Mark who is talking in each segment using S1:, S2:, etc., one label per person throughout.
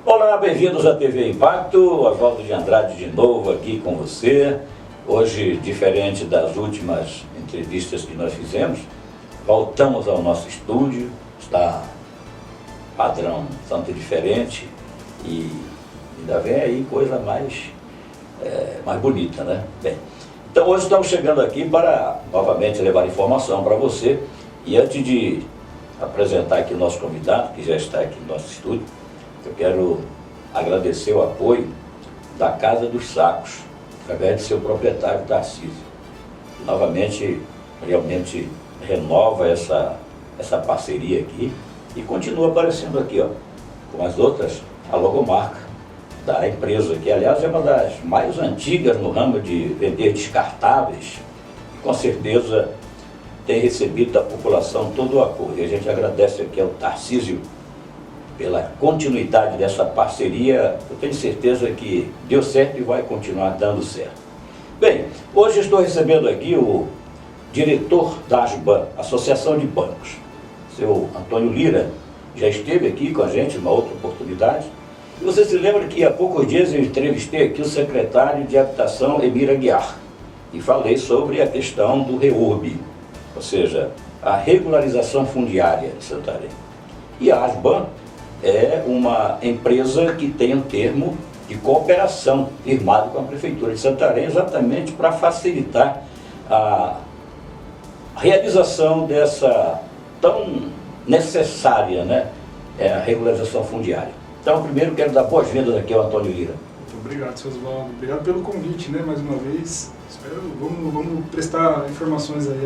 S1: Olá, bem-vindos à TV Impacto, Oswaldo de Andrade de novo aqui com você. Hoje, diferente das últimas entrevistas que nós fizemos, voltamos ao nosso estúdio, está padrão tanto diferente e ainda vem aí coisa mais bonita, né? Bem, então hoje estamos chegando aqui para novamente levar informação para você e antes de apresentar aqui o nosso convidado, que já está aqui no nosso estúdio, eu quero agradecer o apoio da Casa dos Sacos, através de seu proprietário, Tarcísio. Novamente, realmente renova essa parceria aqui e continua aparecendo aqui, ó, com as outras, a logomarca da empresa, que aliás é uma das mais antigas no ramo de vender descartáveis e com certeza tem recebido da população todo o apoio. E a gente agradece aqui ao Tarcísio pela continuidade dessa parceria. Eu tenho certeza que deu certo e vai continuar dando certo. Bem, hoje estou recebendo aqui o diretor da ASBAN, Associação de Bancos, seu Antônio Lira, já esteve aqui com a gente numa outra oportunidade. E você se lembra que há poucos dias eu entrevistei aqui o secretário de Habitação, Emir Aguiar, e falei sobre a questão do REURB, ou seja, a regularização fundiária de Santarém. E a ASBAN é uma empresa que tem um termo de cooperação firmado com a Prefeitura de Santarém, exatamente para facilitar a realização dessa tão necessária, né, a regularização fundiária. Então, primeiro quero dar boas-vindas aqui ao Antônio Lira.
S2: Muito obrigado, seu Oswaldo. Obrigado pelo convite, né, mais uma vez. Vamos prestar informações aí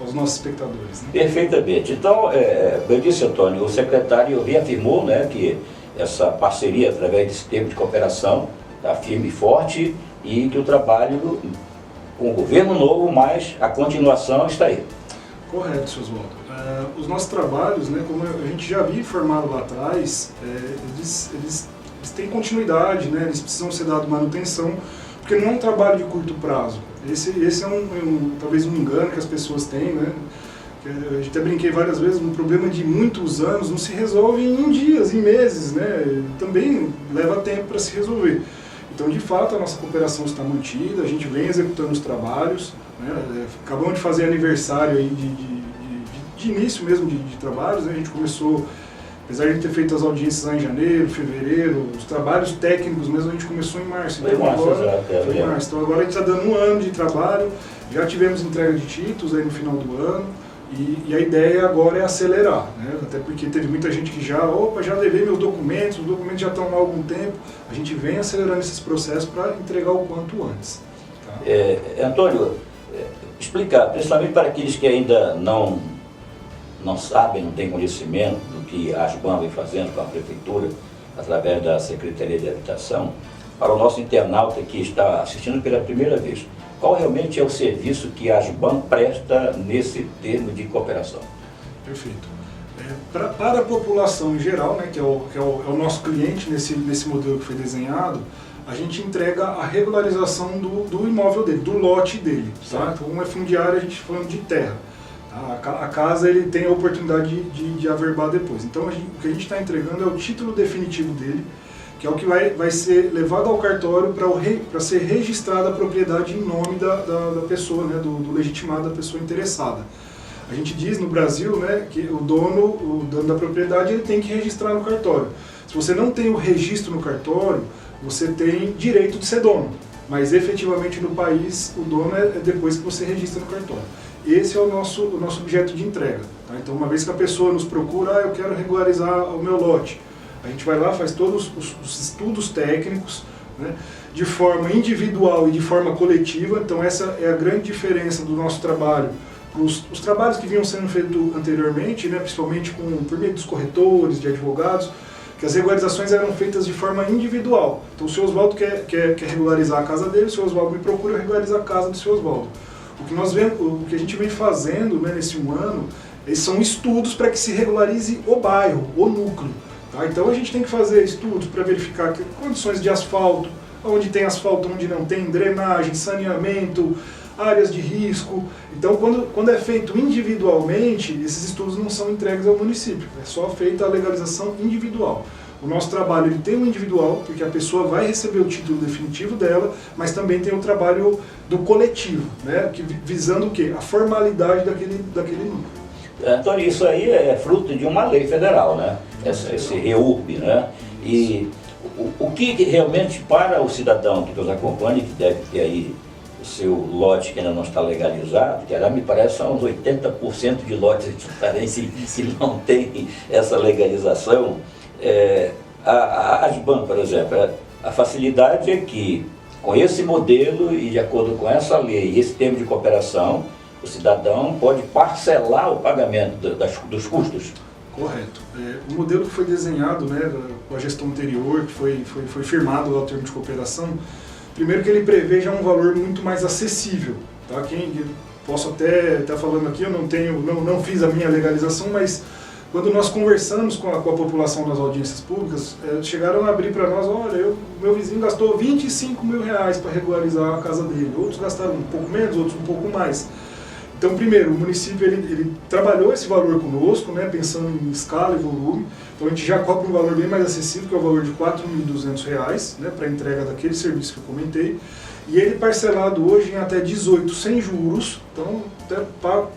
S2: aos nossos espectadores. Né?
S1: Perfeitamente. Então, eu disse, Antônio, o secretário reafirmou, né, que essa parceria através desse termo de cooperação está firme e forte e que o trabalho com o governo novo, mas a continuação está aí.
S2: Correto, seu Oswaldo. Os nossos trabalhos, né, como a gente já havia informado lá atrás, eles têm continuidade, né, eles precisam ser dados manutenção, porque não é um trabalho de curto prazo. Esse é talvez um engano que as pessoas têm, né? Eu até brinquei várias vezes, um problema de muitos anos não se resolve em dias, em meses, né? Também leva tempo para se resolver. Então, de fato, a nossa cooperação está mantida, a gente vem executando os trabalhos, né? Acabamos de fazer aniversário aí de início mesmo de trabalhos, né? A gente começou, apesar de ter feito as audiências lá em janeiro, fevereiro, os trabalhos técnicos mesmo a gente começou em março. Então, então agora a gente está dando um ano de trabalho, já tivemos entrega de títulos aí no final do ano e a ideia agora é acelerar, né? Até porque teve muita gente que já levei meus documentos, os documentos já estão há algum tempo, a gente vem acelerando esses processos para entregar o quanto antes. Tá?
S1: Antônio, explicar, principalmente para aqueles que ainda não sabem, não têm conhecimento do que a ASBAN vem fazendo com a Prefeitura, através da Secretaria de Habitação, para o nosso internauta que está assistindo pela primeira vez, qual realmente é o serviço que a ASBAN presta nesse termo de cooperação?
S2: Perfeito. Para a população em geral, né, que é o nosso cliente nesse modelo que foi desenhado, a gente entrega a regularização do imóvel dele, do lote dele. Tá? Então, uma fundiária, a gente falando de terra. A casa ele tem a oportunidade de averbar depois. Então o que a gente está entregando é o título definitivo dele, que é o que vai ser levado ao cartório para ser registrada a propriedade em nome da pessoa, né, do legitimado, da pessoa interessada. A gente diz no Brasil, né, que o dono da propriedade ele tem que registrar no cartório. Se você não tem o registro no cartório, você tem direito de ser dono, mas efetivamente no país o dono é depois que você registra no cartório. Esse é o nosso objeto de entrega. Tá? Então, uma vez que a pessoa nos procura, eu quero regularizar o meu lote, a gente vai lá, faz todos os estudos técnicos, né, de forma individual e de forma coletiva. Então, essa é a grande diferença do nosso trabalho. Os trabalhos que vinham sendo feitos anteriormente, né, principalmente por meio dos corretores, de advogados, que as regularizações eram feitas de forma individual. Então, o seu Oswaldo quer regularizar a casa dele, o seu Oswaldo me procura, eu regularizo a casa do seu Oswaldo. O que a gente vem fazendo, né, nesse um ano, são estudos para que se regularize o bairro, o núcleo. Tá? Então a gente tem que fazer estudos para verificar condições de asfalto, onde tem asfalto, onde não tem, drenagem, saneamento, áreas de risco. Então quando é feito individualmente, esses estudos não são entregues ao município, é só feita a legalização individual. O nosso trabalho ele tem um individual, porque a pessoa vai receber o título definitivo dela, mas também tem o trabalho do coletivo, né? Visando o quê? A formalidade daquele núcleo.
S1: Antônio, isso aí é fruto de uma lei federal, né? Esse REURB, né? E o que realmente para o cidadão que nos acompanha, que deve ter aí o seu lote que ainda não está legalizado, que me parece são uns 80% de lotes que não tem essa legalização. A ASBAN, por exemplo, a facilidade é que com esse modelo e de acordo com essa lei e esse termo de cooperação, o cidadão pode parcelar o pagamento dos custos.
S2: Correto. O modelo que foi desenhado, né, com a gestão anterior, que foi firmado lá o termo de cooperação, primeiro que ele prevê já um valor muito mais acessível. Tá? Posso até estar falando aqui, eu não fiz a minha legalização, mas quando nós conversamos com a população das audiências públicas, chegaram a abrir para nós, olha, meu vizinho gastou R$25 mil para regularizar a casa dele, outros gastaram um pouco menos, outros um pouco mais. Então, primeiro, o município ele trabalhou esse valor conosco, né, pensando em escala e volume. Então, a gente já cobra um valor bem mais acessível, que é o valor de R$4.200, né, para a entrega daquele serviço que eu comentei. E ele parcelado hoje em até 18 sem juros. Então, até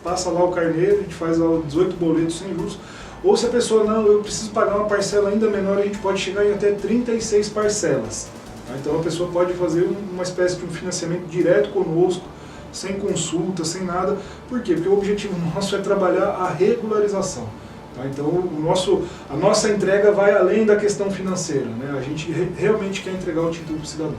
S2: passa lá o carnê, a gente faz lá 18 boletos sem juros. Ou se a pessoa, não, eu preciso pagar uma parcela ainda menor, a gente pode chegar em até 36 parcelas. Tá? Então, a pessoa pode fazer uma espécie de um financiamento direto conosco, sem consulta, sem nada. Por quê? Porque o objetivo nosso é trabalhar a regularização. Tá? Então, a nossa entrega vai além da questão financeira, né? A gente realmente quer entregar o título para o cidadão.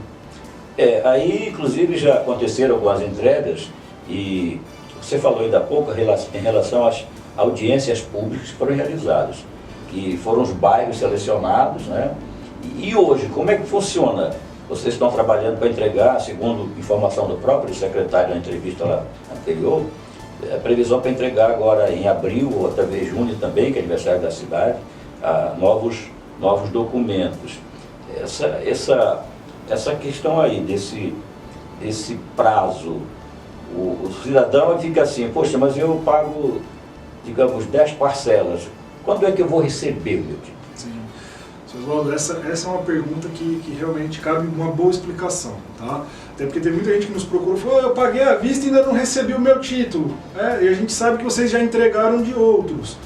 S1: Aí, inclusive, já aconteceram algumas entregas e você falou ainda há pouco em relação às audiências públicas que foram realizadas, que foram os bairros selecionados, né? E hoje, como é que funciona? Vocês estão trabalhando para entregar, segundo informação do próprio secretário na entrevista lá anterior, a previsão para entregar agora em abril, ou talvez junho também, que é aniversário da cidade, novos documentos. Essa questão aí, desse prazo, o cidadão fica assim, poxa, mas eu pago, digamos, 10 parcelas, quando é que eu vou receber o meu título?
S2: Sim. Oswaldo, essa é uma pergunta que realmente cabe uma boa explicação, tá? Até porque tem muita gente que nos procura e falou, eu paguei à vista e ainda não recebi o meu título, e a gente sabe que vocês já entregaram de outros.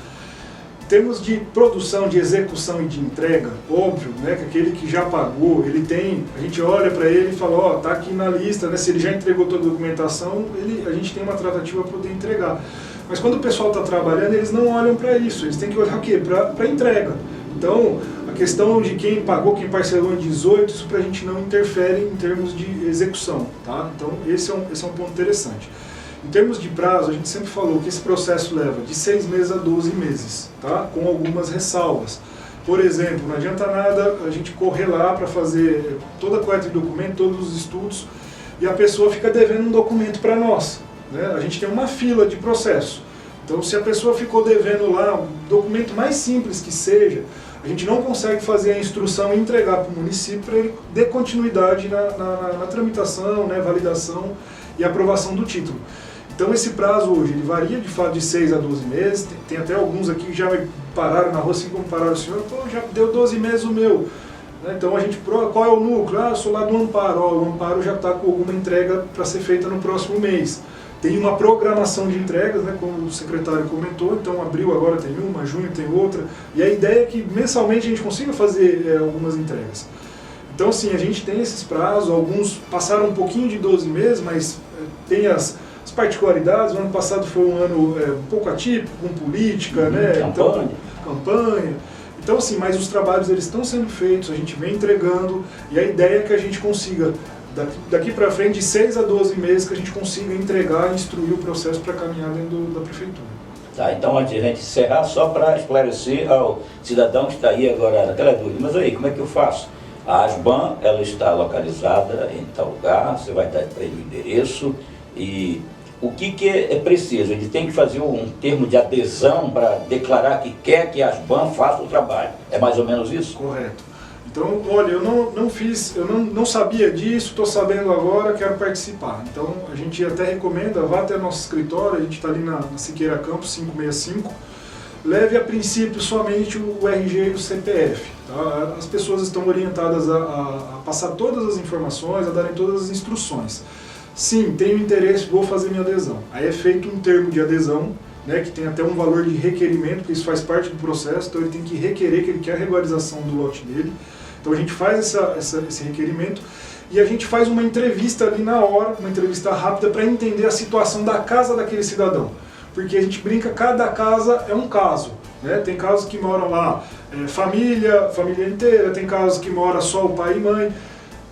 S2: Em termos de produção, de execução e de entrega, óbvio, né, que aquele que já pagou, a gente olha para ele e fala, ó, tá aqui na lista, né, se ele já entregou toda a documentação, a gente tem uma tratativa para poder entregar. Mas quando o pessoal está trabalhando, eles não olham para isso, eles têm que olhar o quê? Para entrega. Então, a questão de quem pagou, quem parcelou em 18, isso para a gente não interfere em termos de execução, tá? Então, esse é um ponto interessante. Em termos de prazo, a gente sempre falou que esse processo leva de 6 meses a 12 meses, tá? Com algumas ressalvas. Por exemplo, não adianta nada a gente correr lá para fazer toda a coleta de documento, todos os estudos, e a pessoa fica devendo um documento para nós, né? A gente tem uma fila de processo. Então, se a pessoa ficou devendo lá um documento mais simples que seja, a gente não consegue fazer a instrução e entregar para o município para ele dar continuidade na tramitação, né, validação e aprovação do título. Então esse prazo hoje ele varia de fato de 6 a 12 meses, tem até alguns aqui que já me pararam na rua, assim como pararam o senhor, pô, já deu 12 meses o meu. Então a gente, qual é o núcleo? Eu sou lá do Amparo, o Amparo já está com alguma entrega para ser feita no próximo mês. Tem uma programação de entregas, né, como o secretário comentou, então abril agora tem uma, junho tem outra, e a ideia é que mensalmente a gente consiga fazer algumas entregas. Então assim, a gente tem esses prazos, alguns passaram um pouquinho de 12 meses, mas tem as particularidades. O ano passado foi um ano um pouco atípico, com política, né?
S1: Campanha.
S2: Então, campanha. Então assim, mas os trabalhos eles estão sendo feitos, a gente vem entregando, e a ideia é que a gente consiga, daqui para frente, de 6 a 12 meses, que a gente consiga entregar e instruir o processo para caminhar dentro da prefeitura.
S1: Tá, então antes de a gente encerrar, só para esclarecer ao cidadão que está aí agora naquela dúvida, mas aí, como é que eu faço? A ASBAN, ela está localizada em tal lugar, você vai dar para ele o endereço, e o que é preciso? Ele tem que fazer um termo de adesão para declarar que quer que a ASBAN faça o trabalho. É mais ou menos isso?
S2: Correto. Então, olha, eu não sabia disso, estou sabendo agora, quero participar. Então, a gente até recomenda, vá até nosso escritório, a gente está ali na Siqueira Campos 565. leve a princípio somente o RG e o CPF. Tá? As pessoas estão orientadas a passar todas as informações, a darem todas as instruções. Sim, tenho interesse, vou fazer minha adesão. Aí é feito um termo de adesão, né, que tem até um valor de requerimento, porque isso faz parte do processo, então ele tem que requerer que ele quer a regularização do lote dele. Então a gente faz esse requerimento e a gente faz uma entrevista ali na hora, uma entrevista rápida para entender a situação da casa daquele cidadão. Porque a gente brinca, cada casa é um caso. Né? Tem casos que moram lá família inteira, tem casos que mora só o pai e mãe.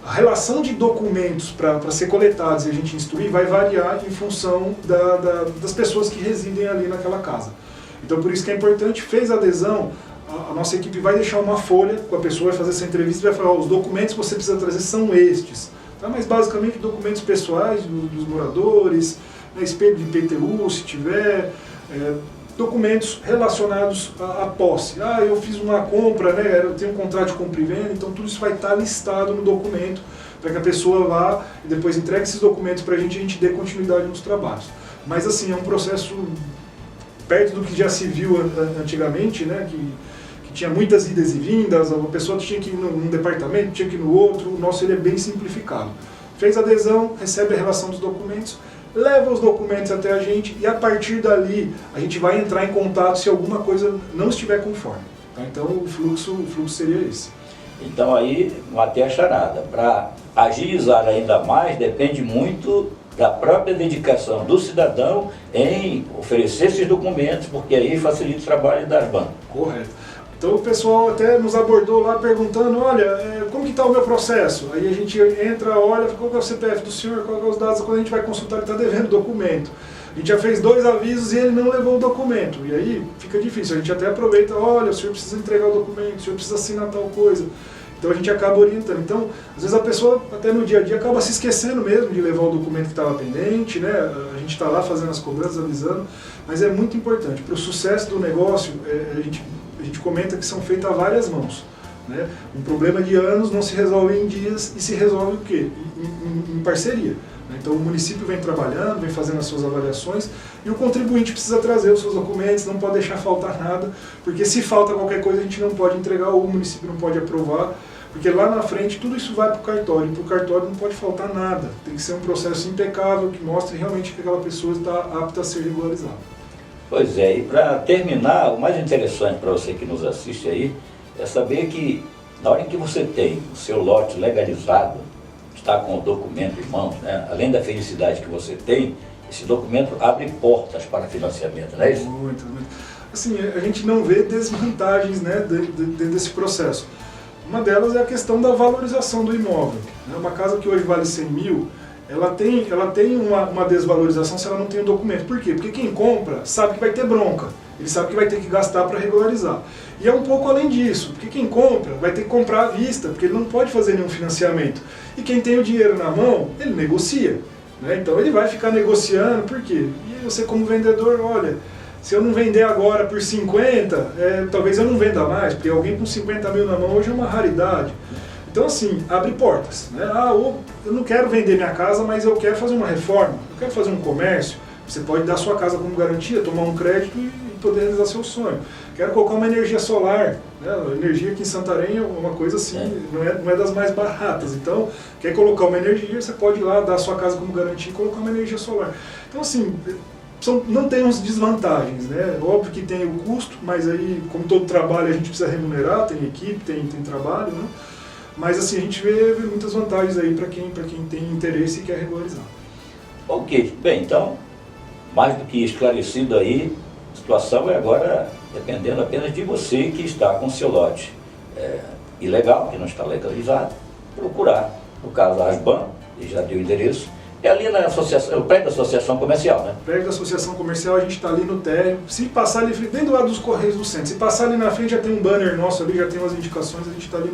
S2: A relação de documentos para ser coletados e a gente instruir vai variar em função das pessoas que residem ali naquela casa. Então por isso que é importante, fez a adesão, a nossa equipe vai deixar uma folha com a pessoa, vai fazer essa entrevista e vai falar, os documentos que você precisa trazer são estes. Tá? Mas basicamente documentos pessoais dos moradores, né, espelho de IPTU se tiver, documentos relacionados à posse. Eu fiz uma compra, né, eu tenho um contrato de compra e venda, então tudo isso vai estar listado no documento para que a pessoa vá e depois entregue esses documentos para a gente dê continuidade nos trabalhos. Mas assim, é um processo perto do que já se viu antigamente, né, que tinha muitas idas e vindas, a pessoa tinha que ir num departamento, tinha que ir no outro, o nosso ele é bem simplificado. Fez a adesão, recebe a relação dos documentos, leva os documentos até a gente e a partir dali a gente vai entrar em contato se alguma coisa não estiver conforme. Tá? Então o fluxo seria esse.
S1: Então aí, matei a charada. Para agilizar ainda mais, depende muito da própria dedicação do cidadão em oferecer esses documentos, porque aí facilita o trabalho das bancas.
S2: Correto. Então o pessoal até nos abordou lá perguntando, olha, como que está o meu processo? Aí a gente entra, olha, qual que é o CPF do senhor, qual que é os dados, quando a gente vai consultar ele está devendo documento. A gente já fez 2 avisos e ele não levou o documento. E aí fica difícil, a gente até aproveita, olha, o senhor precisa entregar o documento, o senhor precisa assinar tal coisa. Então a gente acaba orientando. Então, às vezes a pessoa, até no dia a dia, acaba se esquecendo mesmo de levar o documento que estava pendente, né? A gente está lá fazendo as cobranças, avisando, mas é muito importante. Para o sucesso do negócio, a gente comenta que são feitas a várias mãos. Né? Um problema de anos não se resolve em dias e se resolve o quê? Em parceria. Né? Então o município vem trabalhando, vem fazendo as suas avaliações e o contribuinte precisa trazer os seus documentos, não pode deixar faltar nada, porque se falta qualquer coisa a gente não pode entregar ou o município não pode aprovar, porque lá na frente tudo isso vai para o cartório e para o cartório não pode faltar nada. Tem que ser um processo impecável que mostre realmente que aquela pessoa está apta a ser regularizada.
S1: Pois é, e para terminar, o mais interessante para você que nos assiste aí, é saber que na hora em que você tem o seu lote legalizado, está com o documento em mãos, né, além da felicidade que você tem, esse documento abre portas para financiamento, não é isso?
S2: Muito, muito. Assim, a gente não vê desvantagens, né, dentro desse processo. Uma delas é a questão da valorização do imóvel. Né? Uma casa que hoje vale 100 mil, ela tem uma desvalorização se ela não tem o documento. Por quê? Porque quem compra sabe que vai ter bronca. Ele sabe que vai ter que gastar para regularizar. E é um pouco além disso, porque quem compra vai ter que comprar à vista, porque ele não pode fazer nenhum financiamento. E quem tem o dinheiro na mão, ele negocia. Né? Então ele vai ficar negociando, por quê? E você como vendedor, olha, se eu não vender agora por 50, talvez eu não venda mais, porque alguém com 50 mil na mão hoje é uma raridade. Então assim, abre portas. Né? Eu não quero vender minha casa, mas eu quero fazer uma reforma, eu quero fazer um comércio. Você pode dar sua casa como garantia, tomar um crédito e poder realizar seu sonho. Quero colocar uma energia solar. Né? A energia aqui em Santarém é uma coisa assim, não é das mais baratas. Então, quer colocar uma energia, você pode ir lá, dar sua casa como garantia e colocar uma energia solar. Então assim, não tem uns desvantagens, né? Óbvio que tem o custo, mas aí, como todo trabalho, a gente precisa remunerar, tem equipe, tem trabalho, né? Mas assim, a gente vê muitas vantagens aí para quem tem interesse e quer regularizar.
S1: Ok, bem, então, mais do que esclarecido aí, a situação é agora dependendo apenas de você que está com seu lote ilegal, que não está legalizado, procurar, no caso a Asban, ele já deu o endereço, é ali na associação, o prédio da associação comercial, né?
S2: O prédio da associação comercial, a gente está ali no térreo. Se passar ali, bem do lado dos Correios do Centro, se passar ali na frente já tem um banner nosso ali, já tem umas indicações, a gente está ali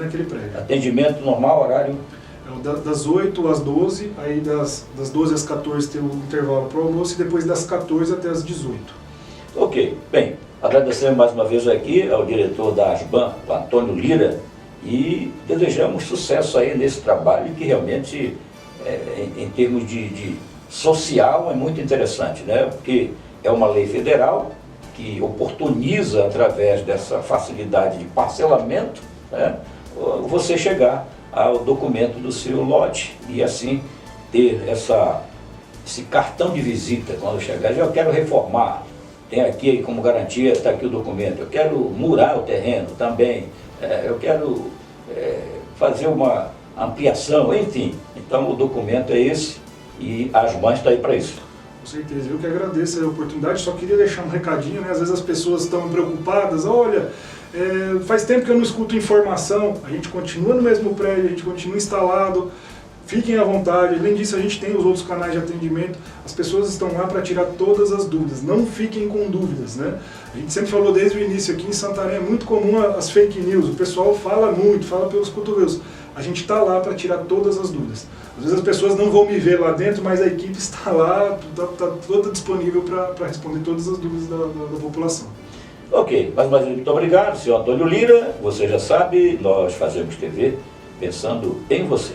S2: naquele prédio.
S1: Atendimento normal, horário?
S2: Das 8 às 12, aí das 12 às 14 tem um intervalo para o almoço e depois das 14 até as 18.
S1: Ok, bem, agradecemos mais uma vez aqui ao diretor da Asban, o Antônio Lira, e desejamos sucesso aí nesse trabalho que realmente, em termos de social, é muito interessante, né? Porque é uma lei federal que oportuniza, através dessa facilidade de parcelamento, né, você chegar ao documento do seu lote e assim ter esse cartão de visita quando chegar. Eu quero reformar, tem aqui como garantia, está aqui o documento. Eu quero murar o terreno também, eu quero fazer uma ampliação, enfim. Então o documento é esse e as mães estão aí para isso.
S2: Com certeza, eu que agradeço a oportunidade, só queria deixar um recadinho, né? Às vezes as pessoas estão preocupadas, olha, faz tempo que eu não escuto informação, a gente continua no mesmo prédio, a gente continua instalado, fiquem à vontade. Além disso, a gente tem os outros canais de atendimento, as pessoas estão lá para tirar todas as dúvidas, não fiquem com dúvidas, né? A gente sempre falou desde o início aqui em Santarém, é muito comum as fake news, o pessoal fala muito, fala pelos cotovelos. A gente está lá para tirar todas as dúvidas. Às vezes as pessoas não vão me ver lá dentro, mas a equipe está lá, está toda disponível para responder todas as dúvidas da população.
S1: Ok, mais uma vez muito obrigado, senhor Antônio Lira. Você já sabe, nós fazemos TV pensando em você.